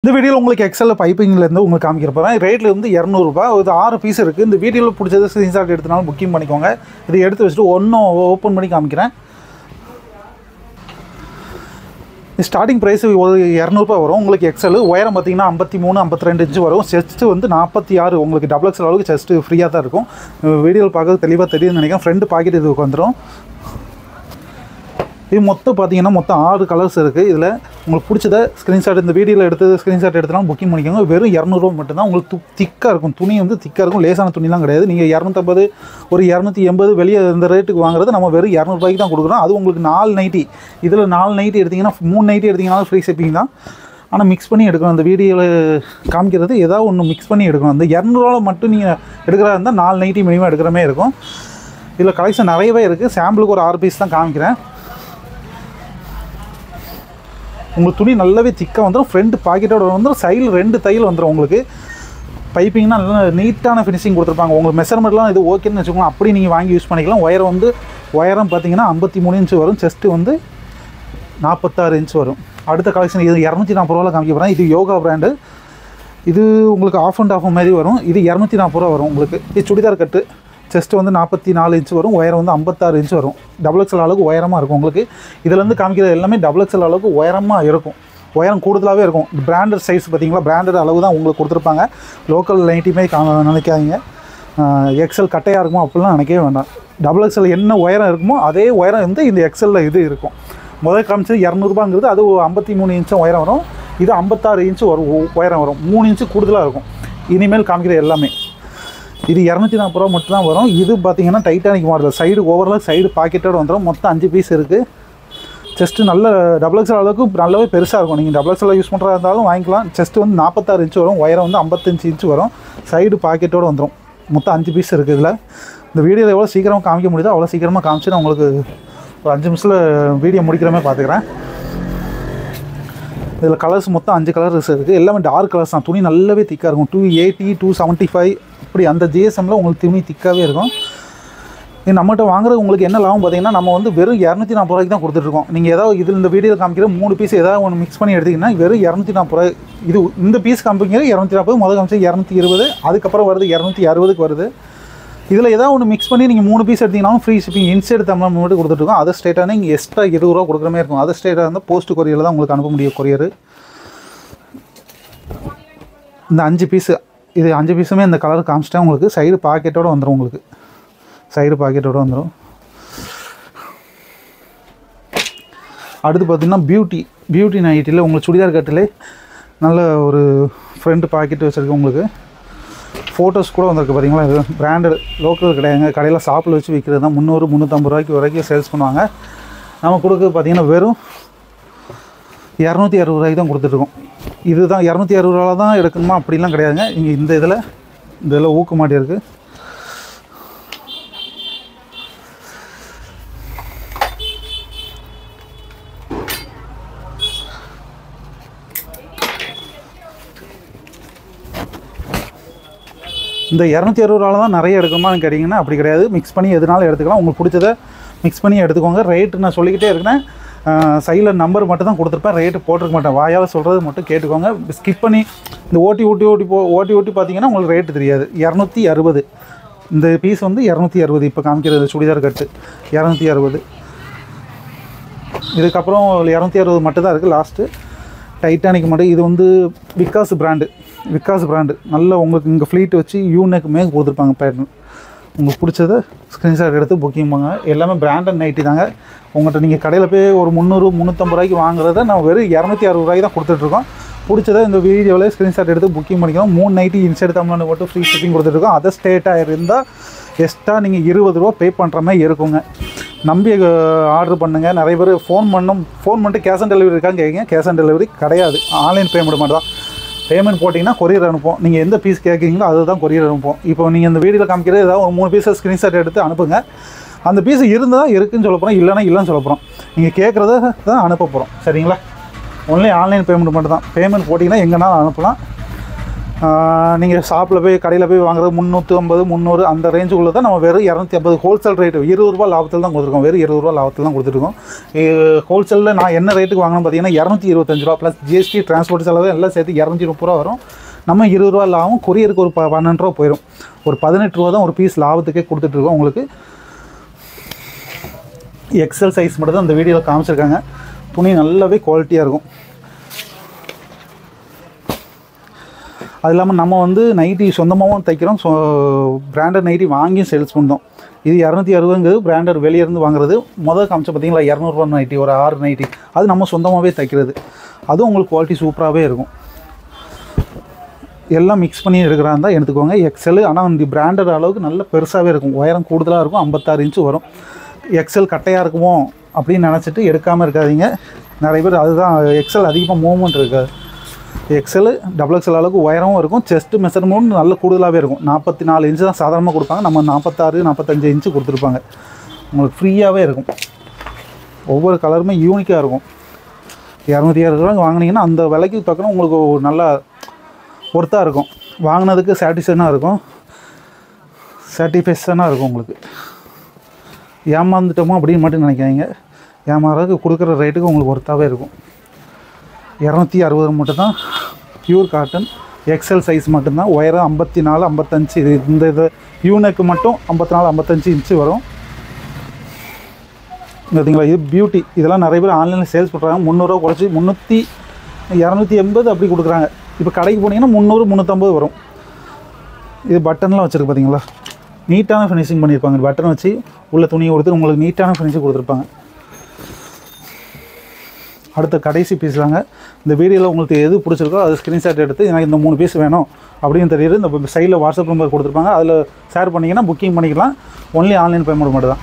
இந்த வீடியோவில் உங்களுக்கு எக்ஸல் பைப்பிங்லேருந்து உங்களுக்கு காமிக்கிற போகிறேன். ரேட்டில் வந்து ₹200. இது 6 பீஸ் இருக்குது. இந்த வீடியோவில் பிடிச்சது ஸ்க்ரீன்ஷாட் எடுத்தனாலும் புக்கிங் பண்ணிக்கோங்க. இதை எடுத்து வச்சுட்டு ஒன்றும் ஓப்பன் பண்ணி காமிக்கிறேன். ஸ்டார்டிங் ப்ரைஸ் ஒரு ₹200 வரும். உங்களுக்கு எக்ஸல் உயரம் பார்த்தீங்கன்னா 53, 52 இன்ச்சு வரும். செஸ்ட்டு வந்து 46. உங்களுக்கு டபுள் எக்ஸல் அளவுக்கு செஸ்ட்டு ஃப்ரீயாக தான் இருக்கும். வீடியோவில் பார்க்கறது தெளிவாக தெரியுதுன்னு நினைக்கிறேன். ஃப்ரண்ட் பாக்கெட் இதுக்கு வந்துடும். இது மொத்தம் பார்த்தீங்கன்னா மொத்தம் 6 கலர்ஸ் இருக்குது. இதில் உங்களுக்கு பிடிச்சத ஸ்க்ரீன்ஷாட் இந்த வீடியோவில் எடுத்தது ஸ்க்ரீன்ஷாட் எடுத்தாலும் புக்கிங் பண்ணிக்கோங்க. வெறும் ₹200 மட்டும்தான். உங்களுக்கு திக்காக இருக்கும். துணி வந்து திக்காக இருக்கும். லேசான துணிலாம் கிடையாது. நீங்கள் 250 ஒரு 280 வெளியே இந்த ரேட்டுக்கு வாங்குறது நம்ம வெறும் ₹200 தான் கொடுக்குறோம். அது உங்களுக்கு 4 நைட்டி. இதில் 4 நைட்டி எடுத்திங்கன்னா 3 நைட்டி எடுத்திங்கன்னா ஃப்ரீ ஷிப்பிங் தான். ஆனால் மிக்ஸ் பண்ணி எடுக்கணும். அந்த வீடியோவில் காமிக்கிறது ஏதாவது ஒன்று மிக்ஸ் பண்ணி எடுக்கணும். அந்த ₹200 மட்டும் நீங்கள் எடுக்கிறதா இருந்தால் 4 நைட்டி மினிமம் எடுக்கிற மாதிரி இருக்கும். இதில் கலெக்ஷன் நிறையவே இருக்குது. சாம்பிளுக்கு ஒரு 6 பீஸ் தான் காமிக்கிறேன். உங்களுக்கு துணி நல்லாவே திக்காக வந்துடும். ஃப்ரண்ட் பாக்கெட்டோட வந்துடும். சைடில் 2 தையல் வந்துடும். உங்களுக்கு பைப்பிங்னா நல்லா நீட்டான ஃபினிஷிங் கொடுத்துருப்பாங்க. உங்களுக்கு மெஷர்மெண்ட்லாம் இது ஓகேன்னு வச்சுக்கோங்க. அப்படி நீங்கள் வாங்கி யூஸ் பண்ணிக்கலாம். உயரம் பார்த்தீங்கன்னா 53 இன்ச்சு வரும். செஸ்ட்டு வந்து 46 இன்ச்சு வரும். அடுத்த கலெக்ஷன் இது ₹240 காமிக்க போகிறேன். இது யோகா பிராண்டு. இது உங்களுக்கு ஆஃப் அண்ட் ஆஃப் மாதிரி வரும். இது ₹240 வரும். உங்களுக்கு இது சுடிதார் கட்டு. செஸ்ட்டு வந்து 44 இன்ச்சு வரும். உயரம் வந்து 56 இன்ச்சு வரும். டபுள் எக்ஸல் அளவுக்கு உயரமாக இருக்கும். உங்களுக்கு இதிலேருந்து காமிக்கிறது எல்லாமே டபுள் எக்ஸல் அளவுக்கு உயரமாக இருக்கும். உயரம் கூடுதலாகவே இருக்கும். பிராண்டட் சைஸ் பார்த்தீங்களா, பிராண்டட் அளவு தான் உங்களுக்கு கொடுத்துருப்பாங்க. லோக்கல் நைட்டியுமே நினைக்காதீங்க. எக்ஸல் கட்டையாக இருக்குமோ அப்படிலாம் நினைக்கவே வேண்டாம். டபுள் எக்ஸல் என்ன உயரம் இருக்குமோ அதே உயரம் வந்து இந்த எக்ஸலில் இது இருக்கும். முதல் காமிச்சது ₹200ங்கிறது அது 53 இன்ச்சும் உயரம் வரும். இது 56 இன்ச்சு வரும் உயரம் வரும். 3 இன்ச்சு கூடுதலாக இருக்கும். இனிமேல் காமிக்கிற எல்லாமே இது ₹240 மட்டும்தான் வரும். இது பார்த்தீங்கன்னா Titanic model. Side overall side பாக்கெட்டோடு வந்துடும். மொத்தம் 5 பீஸ் இருக்குது. செஸ்ட்டு நல்ல டபுள் எக்ஸல் அளவுக்கு நல்லாவே பெருசாக இருக்கும். நீங்கள் டபுள் எக்ஸல் யூஸ் பண்ணுறதா இருந்தாலும் வாங்கிக்கலாம். செஸ்ட்டு வந்து 46 இன்ச்சு வரும். உயரம் வந்து 55 இன்ச்சு வரும். சைடு பாக்கெட்டோடு வந்துடும். மொத்தம் 5 பீஸ் இருக்குது. இதில் இந்த வீடியோவில் எவ்வளோ சீக்கிரமாக காமிக்க முடியுதோ அவ்வளோ சீக்கிரமாக காமிச்சு நான் உங்களுக்கு ஒரு 5 நிமிஷத்தில் வீடியோ முடிக்கிற மாதிரி பார்த்துக்கிறேன். இதில் கலர்ஸ் மொத்தம் 5 கலர்ஸ் இருக்குது. எல்லாமே டார்க் கலர்ஸ் தான். துணி நல்லாவே திக்காக இருக்கும். 280, 275 இப்படி அந்த ஜிஎஸ்எம்மில் உங்களுக்கு துணி திக்காகவே இருக்கும். இது நம்மகிட்ட வாங்குறது உங்களுக்கு என்ன லாபம் பார்த்தீங்கன்னா நம்ம வந்து வெறும் ₹240 தான் கொடுத்துட்ருக்கோம். நீங்கள் ஏதாவது இதில் இந்த வீடியோவில் காமிக்கிற 3 பீஸ் ஏதாவது ஒன்று மிக்ஸ் பண்ணி எடுத்திங்கன்னா வெறும் ₹240. இது இந்த பீஸ் காமிக்கிற ₹240. முதல் காமிச்சு ₹220. அதுக்கப்புறம் வருது ₹260க்கு வருது. இதில் ஏதாவது ஒன்று மிக்ஸ் பண்ணி நீங்கள் 3 பீஸ் எடுத்திங்கனாலும் ஃப்ரீ ஷிப்பிங் இன்சைடு தமிழ் மட்டும் கொடுத்துட்ருக்கோம். அதர் ஸ்டேட்டாக நீங்கள் எக்ஸ்ட்ரா ₹20 கொடுக்குற மாதிரி இருக்கும். அதர் ஸ்டேட்டாக இருந்தால் போஸ்ட் கொரியரில் தான் உங்களுக்கு அனுப்ப முடியும். கொரியர் இந்த 5 பீஸு இது 5 பீஸுமே இந்த கலர் காமிச்சிட்டா உங்களுக்கு சைடு பாக்கெட்டோடு வந்துடும். உங்களுக்கு சைடு பாக்கெட்டோடு வந்துடும். அடுத்து பார்த்திங்கன்னா பியூட்டி நைட்டியில் உங்களுக்கு சுடிதார் கட்டிலே நல்ல ஒரு ஃப்ரண்ட் பாக்கெட் வச்சுருக்கு. உங்களுக்கு ஃபோட்டோஸ் கூட வந்திருக்கு பார்த்தீங்களா. இது பிராண்டட் லோக்கல் கிடையாதுங்க. கடையில் ஷாப்பில் வச்சு விற்கிறது தான். 300, 350 வரைக்கும் சேல்ஸ் பண்ணுவாங்க. நம்ம கொடுக்குறது பார்த்திங்கன்னா வெறும் ₹260 தான் கொடுத்துட்ருக்கோம். இது தான் ₹260 தான் எடுக்கணுமா அப்படிலாம் கிடையாதுங்க. இங்கே இந்த இதில் ஊக்க மாட்டி இருக்குது. இந்த ₹260 தான் நிறைய எடுக்கணுமான்னு கேட்டிங்கன்னா அப்படி கிடையாது. மிக்ஸ் பண்ணி எதுனாலும் எடுத்துக்கலாம். உங்களுக்கு பிடிச்சதை மிக்ஸ் பண்ணி எடுத்துக்கோங்க. ரேட்டு நான் சொல்லிக்கிட்டே இருக்கேன். சைடில் நம்பர் மட்டும் தான் கொடுத்துருப்பேன். ரேட்டு போட்டிருக்க மாட்டேன். வாயால் சொல்கிறது மட்டும் கேட்டுக்கோங்க. ஸ்கிப் பண்ணி இந்த ஓட்டி பார்த்தீங்கன்னா உங்களுக்கு ரேட்டு தெரியாது. ₹260 இந்த பீஸ் வந்து ₹260. இப்போ காமிக்கிறது சுடிதார் கட்டு ₹260. இதுக்கப்புறம் ₹260 மட்டும் தான் இருக்குது. லாஸ்ட்டு டைட்டானிக் மட்டும். இது வந்து விகாஸ் பிராண்டு நல்ல உங்களுக்கு இங்கே ஃப்ளீட் வச்சு யூனெக்குமே கொடுத்துருப்பாங்க பேட்டர்ன். உங்களுக்கு பிடிச்சதை ஸ்க்ரீன்ஷாட் எடுத்து புக்கிங் பண்ணுங்க. எல்லாமே பிராண்டட் நைட்டி தாங்க. உங்கள்கிட்ட நீங்கள் கடையில் போய் ஒரு 300, 350 வாங்குறத நான் வெறும் ₹260 தான் கொடுத்துட்ருக்கோம். பிடிச்சதை இந்த வீடியோவில் ஸ்க்ரீன்ஷாட் எடுத்து புக்கிங் பண்ணிக்கணும். 3 நைட்டி இன்சைடு தமிழ்நாடு மட்டும் ஃப்ரீ ஷிப்பிங் கொடுத்துட்ருக்கோம். அதர் ஸ்டேட்டாக இருந்தால் எக்ஸ்ட்ரா நீங்கள் ₹20 பே பண்ணுற மாதிரி இருக்குங்க. நம்பி ஆர்டர் பண்ணுங்கள். நிறைய பேர் ஃபோன் பண்ணிட்டு கேஷ் ஆன் டெலிவரி இருக்கான்னு கேட்குங்க. கேஷ் ஆன் டெலிவரி கிடையாது. ஆன்லைன் பேமெண்ட் மட்டும் தான். பேமெண்ட் போட்டிங்கன்னா கொரியர் அனுப்போம். நீங்கள் எந்த பீஸ் கேட்குறீங்களோ அதுதான் கொரியர் அனுப்போம். இப்போ நீங்கள் இந்த வீடியோவில் காமிக்கிறது ஏதாவது ஒரு 3 பீஸை ஸ்க்ரீன்ஷாட் எடுத்து அனுப்புங்க. அந்த பீஸ் இருந்தால் இருக்குன்னு சொல்ல போகிறோம், இல்லைன்னு சொல்ல போகிறோம். நீங்கள் கேட்குறத தான் அனுப்ப போகிறோம். சரிங்களா? ஒன்லி ஆன்லைன் பேமெண்ட் மட்டும் தான். பேமெண்ட் போட்டிங்கன்னா எங்கேனாலும் அனுப்பலாம். நீங்கள் ஷாப்பில் போய் கடையில் போய் வாங்குறது 350 300 அந்த ரேஞ்சுக்குள்ளே தான் நம்ம வெறும் 250 ஹோல்சேல் ரேட்டு ₹20 லாபத்தில் தான் கொடுத்துருக்கோம். வெறும் ₹20 லாபத்தில் தான் கொடுத்துருக்கோம். ஹோல்சேலில் நான் என்ன ரேட்டுக்கு வாங்கணும் பார்த்தீங்கன்னா ₹225 ப்ளஸ் ஜிஎஸ்டி டிரான்ஸ்போர்ட் செலவு எல்லாம் சேர்த்து ₹230 வரும். நம்ம ₹20 லாபம், கொரியருக்கு ஒரு ₹12 போயிடும். ஒரு ₹18 தான் ஒரு பீஸ் லாபத்துக்கே கொடுத்துட்ருக்கோம். உங்களுக்கு எக்ஸல் சைஸ் மட்டும் தான் அந்த வீடியோவில் காமிச்சிருக்காங்க. துணி நல்லாவே குவாலிட்டியாக இருக்கும். அது இல்லாமல் நம்ம வந்து நைட்டி சொந்தமாகவும் தைக்கிறோம். பிராண்டட் நைட்டி வாங்கியும் சேல்ஸ் பண்ணுறோம். இது 260ங்கிறது பிராண்டட் வெளியேருந்து வாங்குறது. முதல் காமிச்ச பார்த்தீங்களா ₹200 நைட்டி, ஒரு 6 நைட்டி, அது நம்ம சொந்தமாகவே தைக்கிறது. அதுவும் உங்களுக்கு குவாலிட்டி சூப்பராகவே இருக்கும். எல்லாம் மிக்ஸ் பண்ணி எடுக்கிறா இருந்தால் எடுத்துக்கோங்க. எக்ஸல் ஆனால் இந்த பிராண்டட் அளவுக்கு நல்ல பெருசாகவே இருக்கும். உயரம் கூடுதலாக இருக்கும். 56 இன்ச்சு வரும். எக்ஸல் கட்டையாக இருக்குமோ அப்படின்னு நினச்சிட்டு எடுக்காமல் இருக்காதீங்க. நிறைய பேர் அதுதான் எக்ஸல் அதிகமாக மூவ்மெண்ட் இருக்காது. எக்ஸல் XXL அளவுக்கு உயரமும் இருக்கும். செஸ்ட் மெஷர்மெண்ட் நல்ல கூடுதலாகவே இருக்கும். 44 இன்ச்சு தான் சாதாரணமாக கொடுப்பாங்க. நம்ம 46 45 இன்ச்சு கொடுத்துருப்பாங்க. உங்களுக்கு ஃப்ரீயாகவே இருக்கும். ஒவ்வொரு கலருமே யூனிக்காக இருக்கும். ₹260 வாங்கினீங்கன்னா அந்த விலைக்கு பார்க்கணும் உங்களுக்கு நல்லா ஒர்த்தாக இருக்கும். வாங்கினதுக்கு சாட்டிஸ்ஃபேஷனாக இருக்கும். உங்களுக்கு ஏமாந்துட்டோமோ அப்படின்னு மட்டும் நினைக்காதீங்க. ஏமாறதுக்கு கொடுக்குற ரேட்டுக்கு உங்களுக்கு ஒர்த்தாகவே இருக்கும். 260 மட்டும்தான் பியூர் காட்டன் எக்ஸல் சைஸ் மட்டும்தான். உயரம் 54 55 இது இந்த யூனக்கு மட்டும் 54 55 இன்ச்சு வரும். பார்த்தீங்களா, இது பியூட்டி. இதெல்லாம் நிறைய பேர் ஆன்லைனில் சேல்ஸ் பண்ணுறாங்க. ₹300 குறைச்சி 280 அப்படி கொடுக்குறாங்க. இப்போ கடைக்கு போனீங்கன்னா 300 350 வரும். இது பட்டன்லாம் வச்சுருக்கு பார்த்தீங்களா, நீட்டான ஃபினிஷிங் பண்ணியிருப்பாங்க. பட்டன் வச்சு உள்ள துணியை கொடுத்து உங்களுக்கு நீட்டான ஃபினிஷிங் கொடுத்துருப்பாங்க. அடுத்த கடைசி பீஸ் தாங்க. இந்த வீடியோவில் உங்களுக்கு எது பிடிச்சிருக்கோ அது ஸ்க்ரீன்ஷாட் எடுத்து எனக்கு இந்த 3 பீஸ் வேணும் அப்படின்னு தெரியுது. இந்த சைடில் வாட்ஸ்அப் நம்பர் கொடுத்துருப்பாங்க. அதில் ஷேர் பண்ணிங்கன்னா புக்கிங் பண்ணிக்கலாம். ஒன்லி ஆன்லைன் பேமெண்ட் மட்டும் தான்.